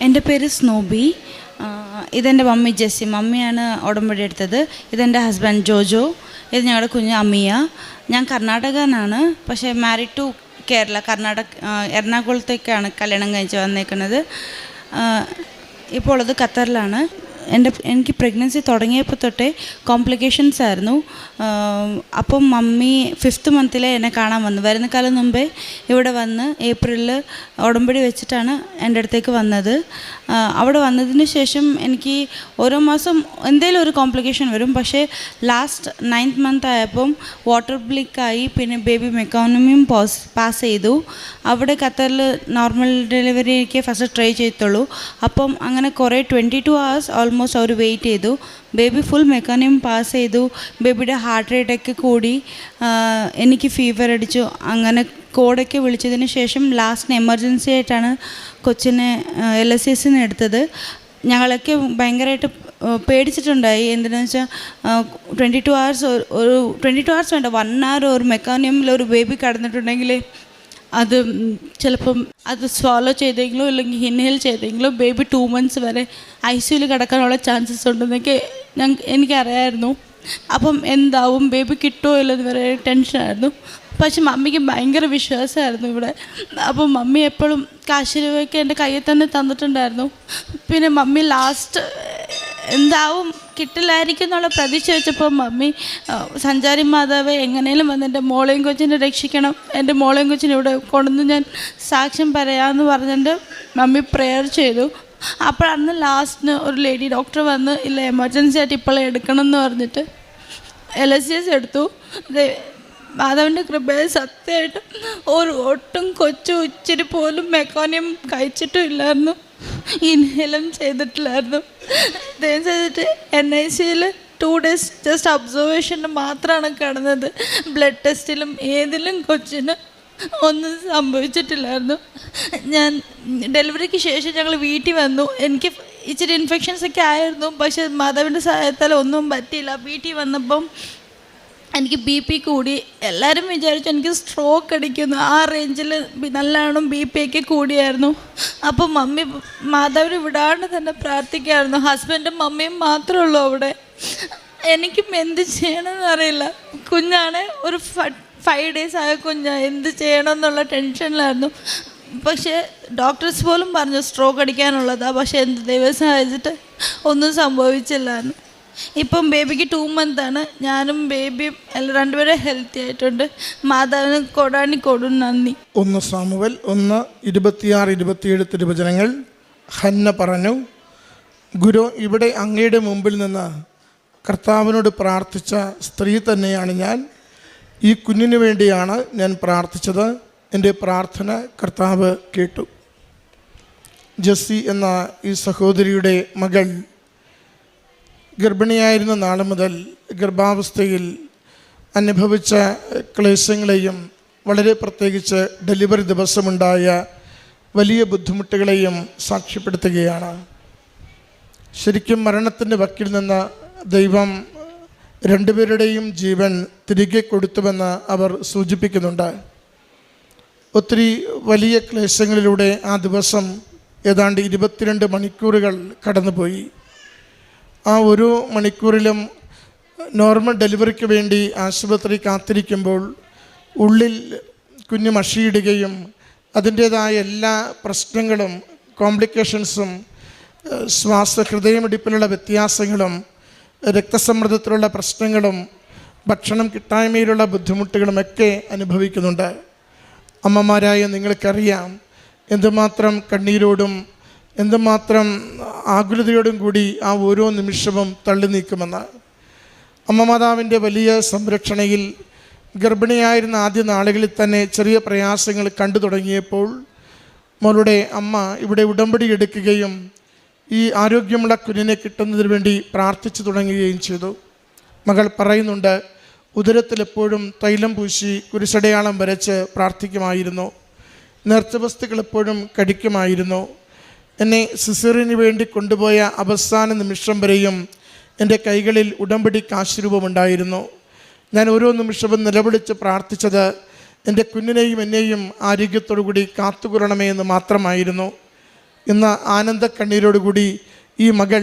എൻ്റെ പേര് സ്നോബി. ഇതെൻ്റെ മമ്മി ജെസ്സി. മമ്മിയാണ് ഉടമ്പടി എടുത്തത്. ഇതെൻ്റെ ഹസ്ബൻഡ് ജോജോ. ഇത് ഞങ്ങളുടെ കുഞ്ഞ് അമിയ. ഞാൻ കർണാടകനാണ്, പക്ഷേ മാരിഡ് ടു കേരള. എറണാകുളത്തേക്കാണ് കല്യാണം കഴിച്ച് വന്നേക്കുന്നത്. ഇപ്പോൾ ഉള്ളത് ഖത്തറിലാണ്. എനിക്ക് പ്രഗ്നൻസി തുടങ്ങിയപ്പോൾ തൊട്ടേ കോംപ്ലിക്കേഷൻസ് ആയിരുന്നു. അപ്പം മമ്മി 5th മന്തിലെ എന്നെ കാണാൻ വന്നു. വരുന്ന കാലം മുമ്പേ ഇവിടെ വന്ന് ഏപ്രിലിൽ ഉടമ്പടി വെച്ചിട്ടാണ് എൻ്റെ അടുത്തേക്ക് വന്നത്. അവിടെ വന്നതിന് ശേഷം എനിക്ക് ഓരോ മാസം എന്തെങ്കിലും ഒരു കോംപ്ലിക്കേഷൻ വരും. പക്ഷേ ലാസ്റ്റ് 9th മന്ത് ആയപ്പം വാട്ടർ ബ്ലിക്കായി. പിന്നെ ബേബി മെക്കോണമിയും പാസ് ചെയ്തു. അവിടെ ഖത്തറിൽ നോർമൽ ഡെലിവറിക്ക് ഫസ്റ്റ് ട്രൈ ചെയ്തുള്ളൂ. അപ്പം അങ്ങനെ കുറേ 22 hours ഓൾമോസ്റ്റ് അവർ വെയിറ്റ് ചെയ്തു. ബേബി ഫുൾ മെക്കാനിയം പാസ് ചെയ്തു. ബേബിയുടെ ഹാർട്ട് റേറ്റൊക്കെ കൂടി. എനിക്ക് ഫീവർ അടിച്ചു. കോഡൊക്കെ വിളിച്ചതിന് ശേഷം ലാസ്റ്റിന് എമർജൻസി ആയിട്ടാണ് കൊച്ചിനെ LSS എടുത്തത്. ഞങ്ങളൊക്കെ ഭയങ്കരമായിട്ട് പേടിച്ചിട്ടുണ്ടായി. എന്തിനാണെന്ന് വെച്ചാൽ 22 hours വേണ്ട, 1 hour ഒരു മെക്കാനിയമിൽ ഒരു ബേബി കിടന്നിട്ടുണ്ടെങ്കിൽ അത് ചിലപ്പം അത് സ്വാലോ ചെയ്തെങ്കിലോ ഇല്ലെങ്കിൽ ഇൻഹേൽ ചെയ്തെങ്കിലോ ബേബി 2 months വരെ ICUയിൽ കിടക്കാനുള്ള ചാൻസസ് ഉണ്ടെന്നൊക്കെ എനിക്കറിയായിരുന്നു. അപ്പം എന്താവും, ബേബി കിട്ടുമോ ഇല്ലെന്ന് വരെ ടെൻഷനായിരുന്നു. പക്ഷെ മമ്മിക്ക് ഭയങ്കര വിശ്വാസമായിരുന്നു ഇവിടെ. അപ്പം മമ്മി എപ്പോഴും കാശ് രൂപയൊക്കെ എൻ്റെ കയ്യിൽ തന്നെ തന്നിട്ടുണ്ടായിരുന്നു. പിന്നെ മമ്മി ലാസ്റ്റ് എന്താവും കിട്ടില്ലായിരിക്കും എന്നുള്ള പ്രതീക്ഷ വെച്ചപ്പോൾ മമ്മി സഞ്ചാരി മാതാവെ എങ്ങനെയും വന്ന് എൻ്റെ മോളെയും കൊച്ചിനെ രക്ഷിക്കണം, എൻ്റെ മോളെയും കൊച്ചിനെ ഇവിടെ കൊണ്ടുവന്ന് ഞാൻ സാക്ഷ്യം പറയാമെന്ന് പറഞ്ഞിട്ട് മമ്മി പ്രെയർ ചെയ്തു. അപ്പോഴന്ന് ലാസ്റ്റിന് ഒരു ലേഡി ഡോക്ടർ വന്ന് ഇല്ല എമർജൻസി ആയിട്ട് ഇപ്പോഴേ എടുക്കണം എന്ന് പറഞ്ഞിട്ട് LSS എടുത്തു. മാധവൻ്റെ കൃപയെ സത്യമായിട്ട് ഒട്ടും ഇച്ചിരി പോലും മെക്കാനിയം കഴിച്ചിട്ടും ഇല്ലായിരുന്നു, ഇൻഹേലും ചെയ്തിട്ടില്ലായിരുന്നു. ദയവ് ചെയ്തിട്ട് NICയിൽ 2 days ജസ്റ്റ് ഒബ്സർവേഷന് മാത്രമാണ് കിടന്നത്. ബ്ലഡ് ടെസ്റ്റിലും ഏതിലും കൊച്ചിന് ഒന്നും സംഭവിച്ചിട്ടില്ലായിരുന്നു. ഞാൻ ഡെലിവറിക്ക് ശേഷം ഞങ്ങൾ വീട്ടിൽ വന്നു. എനിക്ക് ഇച്ചിരി ഇൻഫെക്ഷൻസൊക്കെ ആയിരുന്നു, പക്ഷേ മാധവൻ്റെ സഹായത്താൽ ഒന്നും പറ്റിയില്ല. വീട്ടിൽ വന്നപ്പം എനിക്ക് BP കൂടി. എല്ലാവരും വിചാരിച്ചു എനിക്ക് സ്ട്രോക്ക് അടിക്കുന്നു. ആ റേഞ്ചിൽ നല്ലോണം BP ഒക്കെ കൂടിയായിരുന്നു. അപ്പോൾ മമ്മി മാധവന് വിടാണ്ട് തന്നെ പ്രാർത്ഥിക്കായിരുന്നു. ഹസ്ബൻഡും മമ്മിയും മാത്രമേ ഉള്ളൂ അവിടെ. എനിക്കും എന്ത് ചെയ്യണമെന്ന് അറിയില്ല. കുഞ്ഞാണ്, ഒരു 5 days ആയ കുഞ്ഞാണ്. എന്ത് ചെയ്യണമെന്നുള്ള ടെൻഷനിലായിരുന്നു. പക്ഷേ ഡോക്ടേഴ്സ് പോലും പറഞ്ഞു സ്ട്രോക്ക് അടിക്കാനുള്ളതാണ്. പക്ഷേ എന്ത് ദൈവം സഹായിച്ചിട്ട് ഒന്നും സംഭവിച്ചില്ലായിരുന്നു. ഇപ്പം ബേബിക്ക് 2 months ആണ്. ഞാനും ബേബിയും രണ്ടുപേരും ഹെൽത്തി ആയിട്ടുണ്ട്. മാതാവിന് കൊടും നന്ദി. 1 സാമുവേൽ 1:26-27 തിരുവചനങ്ങൾ. ഹന്ന പറഞ്ഞു, ഗുരു, ഇവിടെ അങ്ങയുടെ മുമ്പിൽ നിന്ന് കർത്താവിനോട് പ്രാർത്ഥിച്ച സ്ത്രീ തന്നെയാണ് ഞാൻ. ഈ കുഞ്ഞിന് വേണ്ടിയാണ് ഞാൻ പ്രാർത്ഥിച്ചത്. എൻ്റെ പ്രാർത്ഥന കർത്താവ് കേട്ടു. ജെസ്സി എന്ന ഈ സഹോദരിയുടെ മകൾ ഗർഭിണിയായിരുന്ന നാൾ മുതൽ ഗർഭാവസ്ഥയിൽ അനുഭവിച്ച ക്ലേശങ്ങളെയും വളരെ പ്രത്യേകിച്ച് ഡെലിവറി ദിവസമുണ്ടായ വലിയ ബുദ്ധിമുട്ടുകളെയും സാക്ഷ്യപ്പെടുത്തുകയാണ്. ശരിക്കും മരണത്തിൻ്റെ വക്കിൽ നിന്ന് ദൈവം 2 പേരുടെയും ജീവൻ തിരികെ കൊടുത്തുവെന്ന് അവർ സൂചിപ്പിക്കുന്നുണ്ട്. ഒത്തിരി വലിയ ക്ലേശങ്ങളിലൂടെ ആ ദിവസം ഏതാണ്ട് 22 മണിക്കൂറുകൾ കടന്നുപോയി. ആ ഓരോ മണിക്കൂറിലും നോർമൽ ഡെലിവറിക്ക് വേണ്ടി ആശുപത്രി കാത്തിരിക്കുമ്പോൾ ഉള്ളിൽ കുഞ്ഞ് മഷിയിടുകയും അതിൻ്റേതായ എല്ലാ പ്രശ്നങ്ങളും, കോംപ്ലിക്കേഷൻസും, ഹൃദയമിടിപ്പിലുള്ള വ്യത്യാസങ്ങളും, രക്തസമ്മർദ്ദത്തിലുള്ള പ്രശ്നങ്ങളും, ഭക്ഷണം കിട്ടായ്മയിലുള്ള ബുദ്ധിമുട്ടുകളുമൊക്കെ അനുഭവിക്കുന്നുണ്ട്. അമ്മമാരായ നിങ്ങൾക്കറിയാം എന്തുമാത്രം കണ്ണീരോടും എന്തുമാത്രം ആകുലതയോടും കൂടി ആ ഓരോ നിമിഷവും തള്ളി നീക്കുമെന്ന്. അമ്മ മാതാവിൻ്റെ വലിയ സംരക്ഷണയിൽ ഗർഭിണിയായിരുന്ന ആദ്യ നാളുകളിൽ തന്നെ ചെറിയ പ്രയാസങ്ങൾ കണ്ടു തുടങ്ങിയപ്പോൾ മോളുടെ അമ്മ ഇവിടെ ഉടമ്പടി എടുക്കുകയും ഈ ആരോഗ്യമുള്ള കുഞ്ഞിനെ കിട്ടുന്നതിന് വേണ്ടി പ്രാർത്ഥിച്ചു തുടങ്ങുകയും ചെയ്തു. മകൾ പറയുന്നുണ്ട്, ഉദരത്തിലെപ്പോഴും തൈലം പൂശി കുരിശടയാളം വരച്ച് പ്രാർത്ഥിക്കുമായിരുന്നു. നേർച്ച വസ്തുക്കൾ എപ്പോഴും കഴിക്കുമായിരുന്നു. എന്നെ സിസേറിയന് വേണ്ടി കൊണ്ടുപോയ അവസാന നിമിഷം വരെയും എൻ്റെ കൈകളിൽ ഉടമ്പടി കാശുരൂപമുണ്ടായിരുന്നു. ഞാൻ ഓരോ നിമിഷവും നിലവിളിച്ച് പ്രാർത്ഥിച്ചത് എൻ്റെ കുഞ്ഞിനെയും എന്നെയും ആരോഗ്യത്തോടു കൂടി കാത്തുകൊള്ളണമേ എന്ന് മാത്രമായിരുന്നു. ഇന്ന് ആനന്ദക്കണ്ണീരോടുകൂടി ഈ മകൾ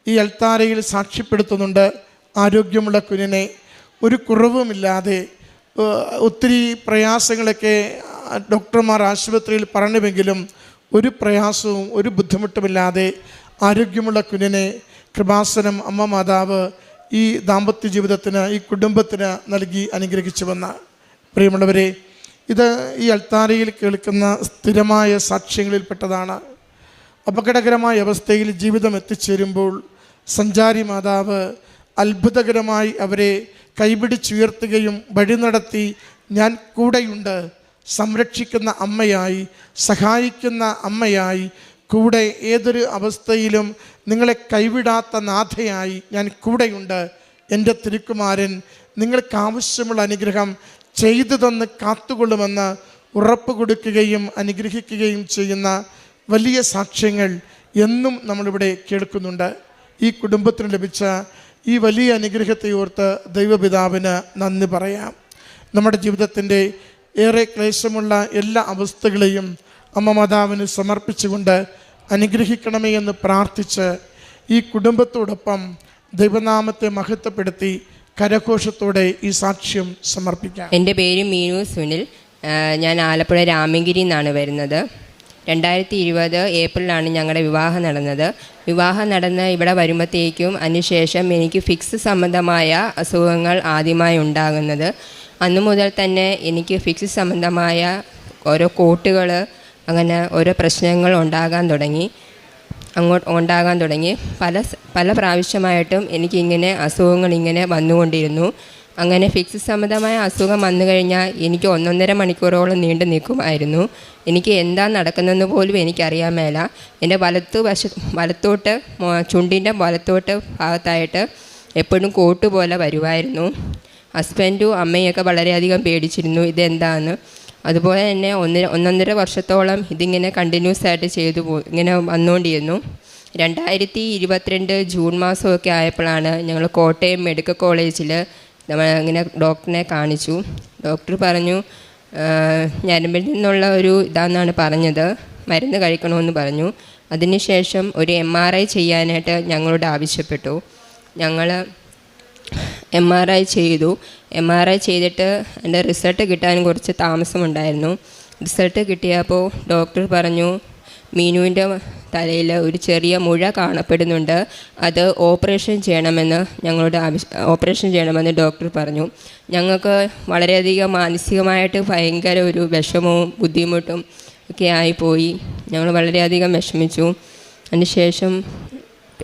ഈ അൾത്താരയിൽ സാക്ഷ്യപ്പെടുത്തുന്നുണ്ട്. ആരോഗ്യമുള്ള കുഞ്ഞിനെ ഒരു കുറവുമില്ലാതെ, ഒത്തിരി പ്രയാസങ്ങളൊക്കെ ഡോക്ടർമാർ ആശുപത്രിയിൽ പറഞ്ഞുവെങ്കിലും ഒരു പ്രയാസവും ഒരു ബുദ്ധിമുട്ടുമില്ലാതെ ആരോഗ്യമുള്ള കുഞ്ഞിനെ കൃപാസനം അമ്മ മാതാവ് ഈ ദാമ്പത്യ ജീവിതത്തിന്, ഈ കുടുംബത്തിന് നൽകി അനുഗ്രഹിച്ചുവെന്ന്. പ്രിയമുള്ളവരെ, ഇത് ഈ അൾത്താരയിൽ കേൾക്കുന്ന സ്ഥിരമായ സാക്ഷ്യങ്ങളിൽപ്പെട്ടതാണ്. അപകടകരമായ അവസ്ഥയിൽ ജീവിതം എത്തിച്ചേരുമ്പോൾ സഞ്ചാരി മാതാവ് അത്ഭുതകരമായി അവരെ കൈപിടിച്ചുയർത്തുകയും വഴി നടത്തി ഞാൻ കൂടെയുണ്ട്, സംരക്ഷിക്കുന്ന അമ്മയായി, സഹായിക്കുന്ന അമ്മയായി, കൂടെ ഏതൊരു അവസ്ഥയിലും നിങ്ങളെ കൈവിടാത്ത നാഥയായി ഞാൻ കൂടെയുണ്ട്, എൻ്റെ തിരുക്കുമാരൻ നിങ്ങൾക്ക് ആവശ്യമുള്ള അനുഗ്രഹം ചെയ്തു തന്ന് കാത്തുകൊള്ളുമെന്ന് ഉറപ്പ് കൊടുക്കുകയും അനുഗ്രഹിക്കുകയും ചെയ്യുന്ന വലിയ സാക്ഷ്യങ്ങൾ എന്നും നമ്മളിവിടെ കേൾക്കുന്നുണ്ട്. ഈ കുടുംബത്തിന് ലഭിച്ച ഈ വലിയ അനുഗ്രഹത്തെ ഓർത്ത് ദൈവപിതാവിന് നന്ദി പറയാം. നമ്മുടെ ജീവിതത്തിൻ്റെ ഏറെ ക്ലേശമുള്ള എല്ലാ അവസ്ഥകളെയും അമ്മ മാതാവിന് സമർപ്പിച്ചുകൊണ്ട് അനുഗ്രഹിക്കണമേ എന്ന് പ്രാർത്ഥിച്ച് ഈ കുടുംബത്തോടൊപ്പം ദൈവനാമത്തെ മഹത്വപ്പെടുത്തി കരഘോഷത്തോടെ ഈ സാക്ഷ്യം സമർപ്പിക്കാം. എൻ്റെ പേര് മീനു സുനിൽ. ഞാൻ ആലപ്പുഴ രാമഗിരി നിന്നാണ് വരുന്നത്. 2020 ഏപ്രിലാണ് ഞങ്ങളുടെ വിവാഹം നടന്നത്. വിവാഹം നടന്ന് ഇവിടെ വരുമ്പോഴത്തേക്കും അതിനുശേഷം എനിക്ക് ഫിക്സ് സംബന്ധമായ അസുഖങ്ങൾ ആദ്യമായി ഉണ്ടാകുന്നത്. അന്നു മുതൽ തന്നെ എനിക്ക് ഫിക്സ് സംബന്ധമായ ഓരോ കോട്ടുകൾ, അങ്ങനെ ഓരോ പ്രശ്നങ്ങൾ ഉണ്ടാകാൻ തുടങ്ങി. പല പ്രാവശ്യമായിട്ടും എനിക്കിങ്ങനെ അസുഖങ്ങൾ ഇങ്ങനെ വന്നുകൊണ്ടിരുന്നു. അങ്ങനെ ഫിക്സ് സംബന്ധമായ അസുഖം വന്നു കഴിഞ്ഞാൽ എനിക്ക് 1.5 മണിക്കൂറോളം നീണ്ടു നിൽക്കുമായിരുന്നു. എനിക്ക് എന്താ നടക്കുന്നതെന്ന് പോലും എനിക്കറിയാൻ മേല. എൻ്റെ വലത്തോട്ട് ചുണ്ടിൻ്റെ വലത്തോട്ട് ഭാഗത്തായിട്ട് എപ്പോഴും കോട്ട് പോലെ വരുമായിരുന്നു. ഹസ്ബൻഡും അമ്മയൊക്കെ വളരെയധികം പേടിച്ചിരുന്നു ഇതെന്താണെന്ന്. അതുപോലെ തന്നെ 1.5 വർഷത്തോളം ഇതിങ്ങനെ കണ്ടിന്യൂസ് ആയിട്ട് ഇങ്ങനെ വന്നുകൊണ്ടിരുന്നു. 2022 ജൂൺ മാസമൊക്കെ ആയപ്പോഴാണ് ഞങ്ങൾ കോട്ടയം മെഡിക്കൽ കോളേജിൽ ഇങ്ങനെ ഡോക്ടറിനെ കാണിച്ചു. ഡോക്ടർ പറഞ്ഞു ഞരമ്പിൽ നിന്നുള്ള ഒരു ഇതാണെന്നാണ് പറഞ്ഞത്, മരുന്ന് കഴിക്കണമെന്ന് പറഞ്ഞു. അതിനുശേഷം ഒരു MRI ചെയ്യാനായിട്ട് ഞങ്ങളോട് ആവശ്യപ്പെട്ടു. ഞങ്ങൾ MRI ചെയ്തു. MRI ചെയ്തിട്ട് എൻ്റെ റിസൾട്ട് കിട്ടാൻ കുറച്ച് താമസമുണ്ടായിരുന്നു. റിസൾട്ട് കിട്ടിയപ്പോൾ ഡോക്ടർ പറഞ്ഞു മീനുവിൻ്റെ തലയിൽ ഒരു ചെറിയ മുഴ കാണപ്പെടുന്നുണ്ട്, അത് ഓപ്പറേഷൻ ചെയ്യണമെന്ന് ഡോക്ടർ പറഞ്ഞു. ഞങ്ങൾക്ക് വളരെയധികം മാനസികമായിട്ട് ഭയങ്കര ഒരു വിഷമവും ബുദ്ധിമുട്ടും ഒക്കെ ആയിപ്പോയി. ഞങ്ങൾ വളരെയധികം വിഷമിച്ചു.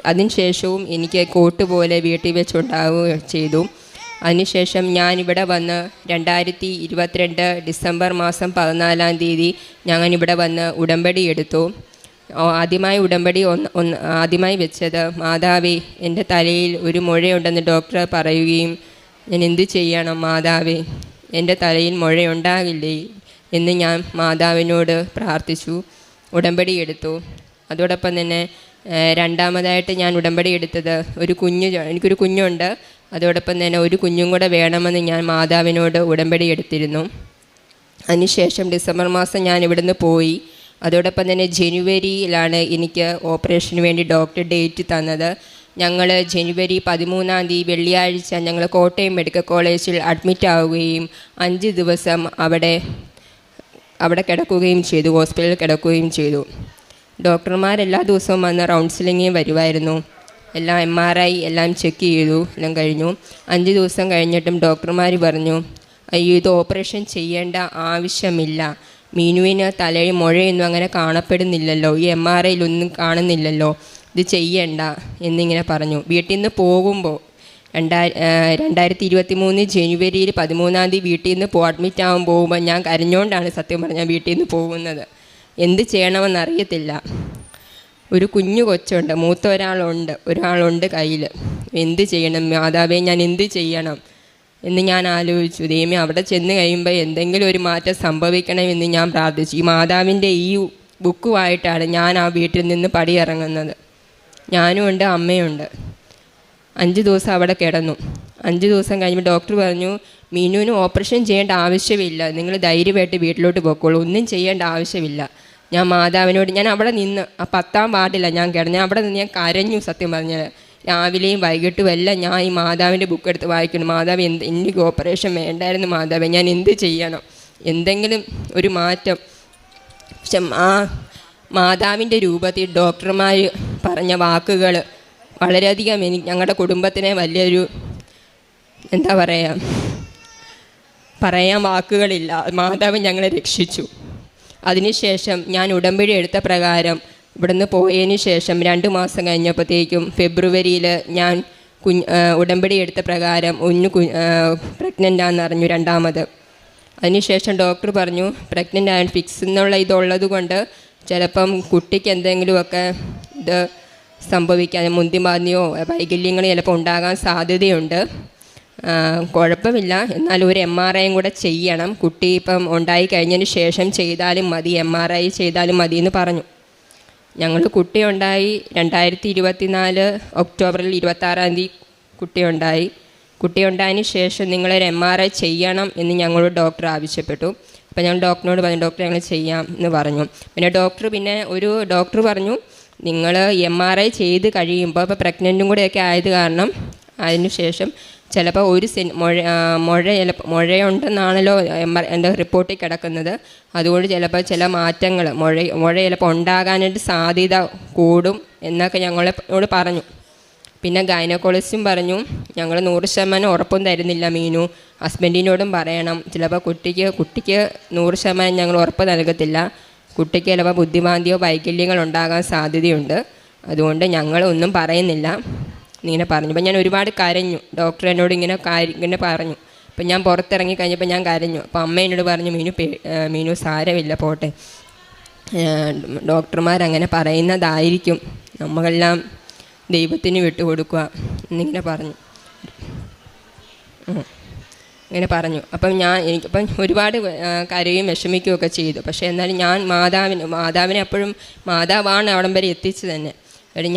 അതിനുശേഷവും എനിക്ക് കോട്ട് പോലെ വീട്ടിൽ വെച്ചുണ്ടാവുകയും ചെയ്തു. അതിനുശേഷം ഞാനിവിടെ വന്ന് 2022 ഡിസംബർ മാസം 14-ാം തീയതി ഞാനിവിടെ വന്ന് ഉടമ്പടി എടുത്തു. ആദ്യമായി വെച്ചത് മാതാവേ, എൻ്റെ തലയിൽ ഒരു മുഴയുണ്ടെന്ന് ഡോക്ടർ പറയുകയും ഞാൻ എന്ത് ചെയ്യണം മാതാവേ, എൻ്റെ തലയിൽ മുഴയുണ്ടാകില്ലേ എന്ന് ഞാൻ മാതാവിനോട് പ്രാർത്ഥിച്ചു. ഉടമ്പടി എടുത്തു. അതോടൊപ്പം തന്നെ രണ്ടാമതായിട്ട് ഞാൻ ഉടമ്പടി എടുത്തത് എനിക്കൊരു കുഞ്ഞുണ്ട്. അതോടൊപ്പം തന്നെ ഒരു കുഞ്ഞും കൂടെ വേണമെന്ന് ഞാൻ മാതാവിനോട് ഉടമ്പടി എടുത്തിരുന്നു. അതിനുശേഷം ഡിസംബർ മാസം ഞാൻ ഇവിടുന്ന് പോയി. അതോടൊപ്പം തന്നെ ജനുവരിയിലാണ് എനിക്ക് ഓപ്പറേഷന് വേണ്ടി ഡോക്ടർ ഡേറ്റ് തന്നത്. ഞങ്ങൾ ജനുവരി 13-ാം തീയതി വെള്ളിയാഴ്ച ഞങ്ങൾ കോട്ടയം മെഡിക്കൽ കോളേജിൽ അഡ്മിറ്റ് ആവുകയും 5 ദിവസം അവിടെ കിടക്കുകയും ചെയ്തു, ഹോസ്പിറ്റലിൽ കിടക്കുകയും ചെയ്തു. ഡോക്ടർമാരെല്ലാ ദിവസവും വന്ന് കൗൺസിലിങ്ങിന് വരുമായിരുന്നു. എല്ലാം MRI എല്ലാം ചെക്ക് ചെയ്തു, എല്ലാം കഴിഞ്ഞു. 5 ദിവസം കഴിഞ്ഞിട്ടും ഡോക്ടർമാർ പറഞ്ഞു അയ്യോ ഇത് ഓപ്പറേഷൻ ചെയ്യേണ്ട ആവശ്യമില്ല, മീനുവിന് തലയിൽ മുഴയൊന്നും അങ്ങനെ കാണപ്പെടുന്നില്ലല്ലോ, ഈ MRIയിലൊന്നും കാണുന്നില്ലല്ലോ, ഇത് ചെയ്യണ്ട എന്നിങ്ങനെ പറഞ്ഞു. വീട്ടിൽ നിന്ന് പോകുമ്പോൾ 2023 ജനുവരിയിൽ 13-ാം തീയതി വീട്ടിൽ നിന്ന് അഡ്മിറ്റ് ആവാൻ പോകുമ്പോൾ ഞാൻ കരഞ്ഞുകൊണ്ടാണ് സത്യം പറഞ്ഞാൽ വീട്ടിൽ നിന്ന് പോകുന്നത്. എന്ത് ചെയ്യണമെന്നറിയത്തില്ല. ഒരു കുഞ്ഞു കൊച്ചുണ്ട്, മൂത്ത ഒരാളുണ്ട് കയ്യിൽ. എന്ത് ചെയ്യണം മാതാവേ, ഞാൻ എന്ത് ചെയ്യണം എന്ന് ഞാൻ ആലോചിച്ചു. ദൈവമേ, അവിടെ ചെന്ന് കഴിയുമ്പോൾ എന്തെങ്കിലും ഒരു മാറ്റം സംഭവിക്കണമെന്ന് ഞാൻ പ്രാർത്ഥിച്ചു. ഈ മാതാവിൻ്റെ ഈ ബുക്കുമായിട്ടാണ് ഞാൻ ആ വീട്ടിൽ നിന്ന് പടിയിറങ്ങുന്നത്. ഞാനും ഉണ്ട്, അമ്മയുണ്ട്. 5 ദിവസം അവിടെ കിടന്നു. 5 ദിവസം കഴിയുമ്പോൾ ഡോക്ടർ പറഞ്ഞു മീനുവിന് ഓപ്പറേഷൻ ചെയ്യേണ്ട ആവശ്യമില്ല, നിങ്ങൾ ധൈര്യമായിട്ട് വീട്ടിലോട്ട് പോയിക്കോളൂ, ഒന്നും ചെയ്യേണ്ട ആവശ്യമില്ല. ഞാൻ മാതാവിനോട് ഞാൻ അവിടെ നിന്ന് ആ 10ാം വാർഡില്ല ഞാൻ കിടന്നു. ഞാൻ അവിടെ നിന്ന് ഞാൻ കരഞ്ഞു. സത്യം പറഞ്ഞാൽ രാവിലെയും വൈകിട്ടും എല്ലാം ഞാൻ ഈ മാതാവിൻ്റെ ബുക്ക് എടുത്ത് വായിക്കണം. മാതാവ് എനിക്ക് ഓപ്പറേഷൻ വേണ്ടായിരുന്നു മാതാവേ, ഞാൻ എന്ത് ചെയ്യണം, എന്തെങ്കിലും ഒരു മാറ്റം. പക്ഷെ മാതാവിൻ്റെ രൂപത്തിൽ ഡോക്ടർമാർ പറഞ്ഞ വാക്കുകൾ വളരെയധികം ഞങ്ങളുടെ കുടുംബത്തിനെ വലിയൊരു എന്താ പറയുക, പറയാൻ വാക്കുകളില്ല. മാതാവ് ഞങ്ങളെ രക്ഷിച്ചു. അതിനുശേഷം ഞാൻ ഉടമ്പടി എടുത്ത പ്രകാരം ഇവിടുന്ന് പോയതിന് ശേഷം 2 മാസം കഴിഞ്ഞപ്പോഴത്തേക്കും ഫെബ്രുവരിയിൽ ഞാൻ ഉടമ്പടി എടുത്ത പ്രകാരം പ്രഗ്നൻ്റാണെന്ന് അറിഞ്ഞു, 2ാമത്. അതിനുശേഷം ഡോക്ടർ പറഞ്ഞു പ്രഗ്നൻ്റ് ആയ ഫിക്സ് എന്നുള്ള ഇതുള്ളത് കൊണ്ട് ചിലപ്പം കുട്ടിക്ക് എന്തെങ്കിലുമൊക്കെ ഇത് സംഭവിക്കാൻ മുന്തിമാന്യോ വൈകല്യങ്ങൾ ചിലപ്പോൾ ഉണ്ടാകാൻ സാധ്യതയുണ്ട്, കുഴപ്പമില്ല, എന്നാലും ഒരു MRI കൂടെ ചെയ്യണം, കുട്ടി ഇപ്പം ഉണ്ടായി കഴിഞ്ഞതിന് ശേഷം ചെയ്താലും മതി, MRI ചെയ്താലും മതി എന്ന് പറഞ്ഞു. ഞങ്ങൾ കുട്ടി ഉണ്ടായി 2024 ഒക്ടോബറിൽ 26-ാം തീയതി കുട്ടിയുണ്ടായി. കുട്ടിയുണ്ടായതിന് ശേഷം നിങ്ങളൊരു MRI ചെയ്യണം എന്ന് ഞങ്ങളോട് ഡോക്ടർ ആവശ്യപ്പെട്ടു. അപ്പോൾ ഞങ്ങൾ ഡോക്ടറിനോട് പറഞ്ഞു ഡോക്ടർ ഞങ്ങൾ ചെയ്യാം എന്ന് പറഞ്ഞു. പിന്നെ ഡോക്ടർ പറഞ്ഞു നിങ്ങൾ MRI ചെയ്ത് കഴിയുമ്പോൾ ഇപ്പോൾ പ്രഗ്നൻറ്റും കൂടെയൊക്കെ ആയത് കാരണം അതിന് ശേഷം ചിലപ്പോൾ മുഴയുണ്ടെന്നാണല്ലോ എൻ്റെ റിപ്പോർട്ടിൽ കിടക്കുന്നത്. അതുകൊണ്ട് ചിലപ്പോൾ ചില മാറ്റങ്ങൾ മുഴ ചിലപ്പോൾ ഉണ്ടാകാനായിട്ട് സാധ്യത കൂടും എന്നൊക്കെ ഞങ്ങളോട് പറഞ്ഞു. പിന്നെ ഗൈനക്കോളജിസ്റ്റും പറഞ്ഞു ഞങ്ങൾ 100% ഉറപ്പും തരുന്നില്ല മീനു, ഹസ്ബൻഡിനോടും പറയണം, ചിലപ്പോൾ കുട്ടിക്ക് 100% ഞങ്ങൾ ഉറപ്പ് നൽകത്തില്ല, കുട്ടിക്ക് ചിലപ്പോൾ ബുദ്ധിമാന്ദ്യമോ വൈകല്യങ്ങൾ ഉണ്ടാകാൻ സാധ്യതയുണ്ട്, അതുകൊണ്ട് ഞങ്ങളൊന്നും പറയുന്നില്ല ഇങ്ങനെ പറഞ്ഞു. അപ്പം ഞാൻ ഒരുപാട് കരഞ്ഞു. ഡോക്ടർ എന്നോട് ഇങ്ങനെ പറഞ്ഞു. അപ്പം ഞാൻ പുറത്തിറങ്ങി കഴിഞ്ഞപ്പോൾ ഞാൻ കരഞ്ഞു. അപ്പം അമ്മ എന്നോട് പറഞ്ഞു മീനു സാരമില്ല പോട്ടെ, ഡോക്ടർമാരങ്ങനെ പറയുന്നതായിരിക്കും, നമ്മളെല്ലാം ദൈവത്തിന് വിട്ടുകൊടുക്കുക എന്നിങ്ങനെ പറഞ്ഞു. അപ്പം എനിക്കിപ്പം ഒരുപാട് കരയും വിഷമിക്കുകയൊക്കെ ചെയ്തു. പക്ഷേ എന്നാലും ഞാൻ മാതാവിനെ എപ്പോഴും മാതാവാണ് അവിടം വരെ എത്തിച്ചു തന്നെ.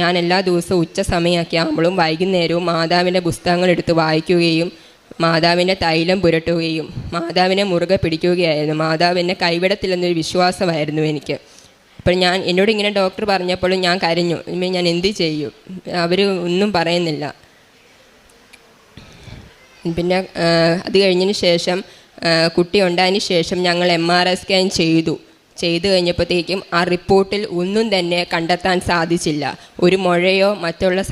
ഞാൻ എല്ലാ ദിവസവും ഉച്ച സമയമൊക്കെ ആകുമ്പോഴും വൈകുന്നേരവും മാതാവിൻ്റെ പുസ്തകങ്ങൾ എടുത്ത് വായിക്കുകയും മാതാവിൻ്റെ തൈലം പുരട്ടുകയും മാതാവിനെ മുറുകെ പിടിക്കുകയായിരുന്നു. മാതാവ് എന്നെ കൈവിടത്തില്ലെന്നൊരു വിശ്വാസമായിരുന്നു എനിക്ക്. അപ്പോൾ എന്നോട് ഇങ്ങനെ ഡോക്ടർ പറഞ്ഞപ്പോഴും ഞാൻ കരഞ്ഞു. ഞാൻ എന്ത് ചെയ്യും, അവർ ഒന്നും പറയുന്നില്ല. പിന്നെ അത് കഴിഞ്ഞതിന് ശേഷം കുട്ടി ഉണ്ടായതിന് ശേഷം ഞങ്ങൾ MRI സ്കാൻ ചെയ്തു കഴിഞ്ഞപ്പോഴത്തേക്കും ആ റിപ്പോർട്ടിൽ ഒന്നും തന്നെ കണ്ടെത്താൻ സാധിച്ചില്ല. ഒരു മുഴയോ മറ്റുള്ള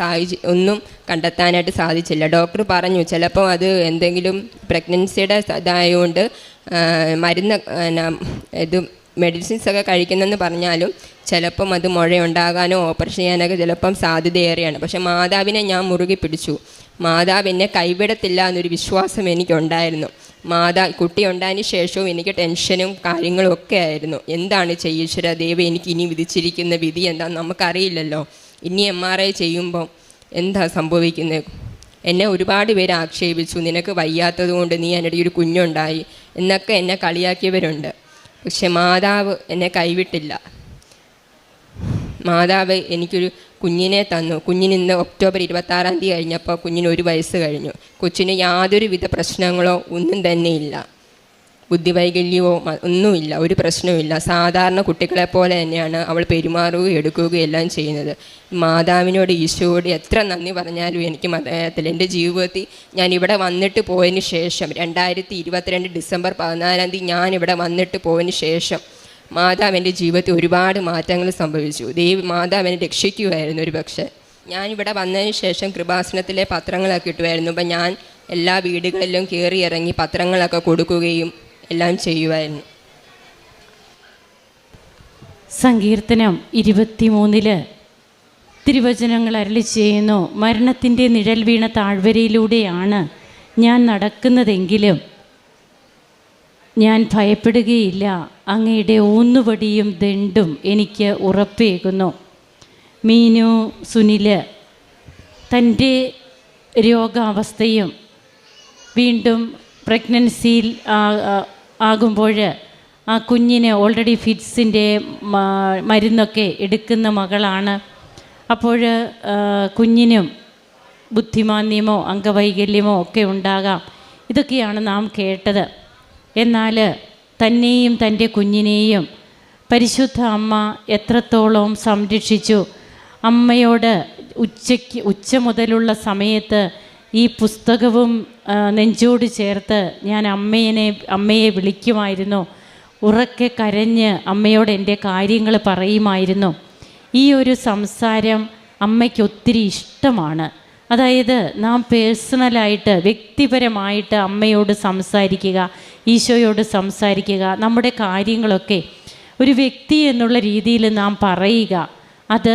ഒന്നും കണ്ടെത്താനായിട്ട് സാധിച്ചില്ല. ഡോക്ടർ പറഞ്ഞു ചിലപ്പോൾ അത് എന്തെങ്കിലും പ്രഗ്നൻസിയുടെ ഇതായതുകൊണ്ട് മരുന്ന് ഇത് മെഡിസിൻസൊക്കെ കഴിക്കുന്നെന്ന് പറഞ്ഞാലും ചിലപ്പം അത് മുഴയുണ്ടാകാനോ ഓപ്പറേഷൻ ചെയ്യാനൊക്കെ ചിലപ്പം സാധ്യതയേറെയാണ്. പക്ഷേ മാതാവിനെ ഞാൻ മുറുകെ പിടിച്ചു. മാതാവ് എന്നെ കൈവിടത്തില്ല എന്നൊരു വിശ്വാസം എനിക്കുണ്ടായിരുന്നു. കുട്ടി ഉണ്ടായതിന് ശേഷവും എനിക്ക് ടെൻഷനും കാര്യങ്ങളും ഒക്കെ ആയിരുന്നു. എന്താണ് ഈശ്വര ദൈവം എനിക്ക് ഇനി വിധിച്ചിരിക്കുന്ന വിധി എന്താണെന്ന് നമുക്കറിയില്ലല്ലോ, ഇനി MRI ചെയ്യുമ്പോൾ എന്താ സംഭവിക്കുന്നത്. എന്നെ ഒരുപാട് പേര് ആക്ഷേപിച്ചു, നിനക്ക് വയ്യാത്തത് കൊണ്ട് നീ എൻ്റെ ഒരു കുഞ്ഞുണ്ടായി എന്നൊക്കെ എന്നെ കളിയാക്കിയവരുണ്ട്. പക്ഷെ മാതാവ് എന്നെ കൈവിട്ടില്ല. മാതാവ് എനിക്കൊരു കുഞ്ഞിനെ തന്നു. കുഞ്ഞിന് ഇന്ന് ഒക്ടോബർ 26-ാം തീയതി കഴിഞ്ഞപ്പോൾ കുഞ്ഞിന് 1 വയസ്സ് കഴിഞ്ഞു. കൊച്ചിന് യാതൊരുവിധ പ്രശ്നങ്ങളോ ഒന്നും തന്നെ ഇല്ല, ബുദ്ധിവൈകല്യമോ ഒന്നുമില്ല, ഒരു പ്രശ്നവുമില്ല. സാധാരണ കുട്ടികളെപ്പോലെ തന്നെയാണ് അവൾ പെരുമാറുകയും എടുക്കുകയും എല്ലാം ചെയ്യുന്നത്. മാതാവിനോട് ഈശോയോട് എത്ര നന്ദി പറഞ്ഞാലും എനിക്ക് മതിയാകത്തില്ല. എൻ്റെ ജീവിതത്തിൽ ഞാൻ ഇവിടെ വന്നിട്ട് പോയതിന് ശേഷം 2022 ഡിസംബർ 14-ാം തീയതി ഞാനിവിടെ വന്നിട്ട് പോയതിന് ശേഷം മാതാവ് എൻ്റെ ജീവിതത്തിൽ ഒരുപാട് മാറ്റങ്ങൾ സംഭവിച്ചു. മാതാവ് എന്നെ രക്ഷിക്കുമായിരുന്നു. ഒരു പക്ഷേ ഞാനിവിടെ വന്നതിന് ശേഷം കൃപാസനത്തിലെ പത്രങ്ങളൊക്കെ കിട്ടുമായിരുന്നു. അപ്പം ഞാൻ എല്ലാ വീടുകളിലും കയറി ഇറങ്ങി പത്രങ്ങളൊക്കെ കൊടുക്കുകയും എല്ലാം ചെയ്യുമായിരുന്നു. സങ്കീർത്തനം 23 തിരുവചനങ്ങൾ അരുളി ചെയ്യുന്നു, മരണത്തിൻ്റെ നിഴൽ വീണ താഴ്വരയിലൂടെയാണ് ഞാൻ നടക്കുന്നതെങ്കിലും ഞാൻ ഭയപ്പെടുകയില്ല, അങ്ങയുടെ ഊന്നുവടിയും ദണ്ടും എനിക്ക് ഉറപ്പേകുന്നു. മീനു സുനിൽ തൻ്റെ രോഗാവസ്ഥയും വീണ്ടും പ്രഗ്നൻസിയിൽ ആകുമ്പോൾ ആ കുഞ്ഞിന് ഓൾറെഡി ഫിറ്റ്സിൻ്റെ മരുന്നൊക്കെ എടുക്കുന്ന മകളാണ്. അപ്പോൾ കുഞ്ഞിനും ബുദ്ധിമാന്ദ്യമോ അംഗവൈകല്യമോ ഒക്കെ ഉണ്ടാകാം. ഇതൊക്കെയാണ് നാം കേട്ടത്. എന്നാൽ തന്നെയും തൻ്റെ കുഞ്ഞിനെയും പരിശുദ്ധ അമ്മ എത്രത്തോളം സംരക്ഷിച്ചു. അമ്മയോട് ഉച്ച മുതലുള്ള സമയത്ത് ഈ പുസ്തകവും നെഞ്ചോട് ചേർത്ത് ഞാൻ അമ്മയെ വിളിക്കുമായിരുന്നു. ഉറക്കെ കരഞ്ഞ് അമ്മയോട് എൻ്റെ കാര്യങ്ങൾ പറയുമായിരുന്നു. ഈ ഒരു സംസാരം അമ്മയ്ക്ക് ഒത്തിരി ഇഷ്ടമാണ്. അതായത് നാം പേഴ്സണലായിട്ട് വ്യക്തിപരമായിട്ട് അമ്മയോട് സംസാരിക്കുക, ഈശോയോട് സംസാരിക്കുക, നമ്മുടെ കാര്യങ്ങളൊക്കെ ഒരു വ്യക്തി എന്നുള്ള രീതിയിൽ നാം പറയുക, അത്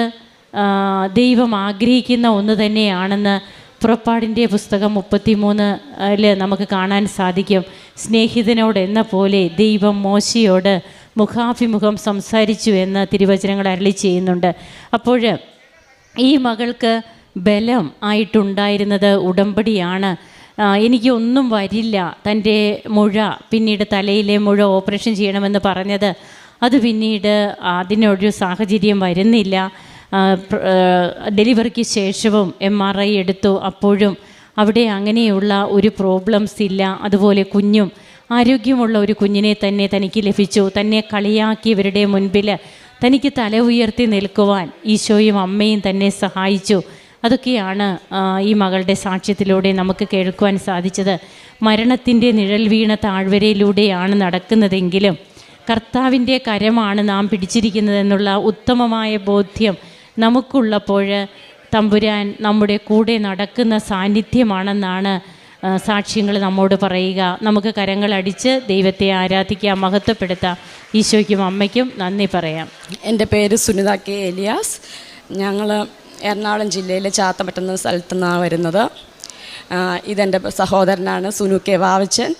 ദൈവം ആഗ്രഹിക്കുന്ന ഒന്ന് തന്നെയാണെന്ന് പുറപ്പാടിൻ്റെ പുസ്തകം 33 നമുക്ക് കാണാൻ സാധിക്കും. സ്നേഹിതനോട് എന്ന പോലെ ദൈവം മോശയോട് മുഖാഭിമുഖം സംസാരിച്ചു എന്ന് തിരുവചനങ്ങൾ അരുളി ചെയ്യുന്നുണ്ട്. അപ്പോൾ ഈ മകൾക്ക് ബലം ആയിട്ടുണ്ടായിരുന്നത് ഉടമ്പടിയാണ്. എനിക്കൊന്നും വരില്ല, തൻ്റെ മുഴ, പിന്നീട് തലയിലെ മുഴ ഓപ്പറേഷൻ ചെയ്യണമെന്ന് പറഞ്ഞത്, അത് പിന്നീട് അതിനൊരു സാഹചര്യം വരുന്നില്ല. ഡെലിവറിക്ക് ശേഷവും MRI എടുത്തു, അപ്പോഴും അവിടെ അങ്ങനെയുള്ള ഒരു പ്രോബ്ലംസ് ഇല്ല. അതുപോലെ കുഞ്ഞും ആരോഗ്യമുള്ള ഒരു കുഞ്ഞിനെ തന്നെ തനിക്ക് ലഭിച്ചു. തന്നെ കളിയാക്കിയവരുടെ മുൻപിൽ തനിക്ക് തല ഉയർത്തി നിൽക്കുവാൻ ഈശോയും അമ്മയും തന്നെ സഹായിച്ചു. അതൊക്കെയാണ് ഈ മകളുടെ സാക്ഷ്യത്തിലൂടെ നമുക്ക് കേൾക്കുവാൻ സാധിച്ചത്. മരണത്തിൻ്റെ നിഴൽ വീണ താഴ്വരയിലൂടെയാണ് നടക്കുന്നതെങ്കിലും കർത്താവിൻ്റെ കരമാണ് നാം പിടിച്ചിരിക്കുന്നതെന്നുള്ള ഉത്തമമായ ബോധ്യം നമുക്കുള്ളപ്പോൾ തമ്പുരാൻ നമ്മുടെ കൂടെ നടക്കുന്ന സാന്നിധ്യമാണെന്നാണ് സാക്ഷ്യങ്ങൾ നമ്മോട് പറയുക. നമുക്ക് കരങ്ങളടിച്ച് ദൈവത്തെ ആരാധിക്കാം, മഹത്വപ്പെടുത്താം. ഈശോയ്ക്കും അമ്മയ്ക്കും നന്ദി പറയാം. എൻ്റെ പേര് സുനിത കെ എലിയാസ്. ഞങ്ങൾ എറണാകുളം ജില്ലയിലെ ചാത്തമ്പറ്റം എന്ന സ്ഥലത്തു നിന്നാണ് വരുന്നത്. ഇതെൻ്റെ സഹോദരനാണ് സുനു കെ വാവച്ചൻ.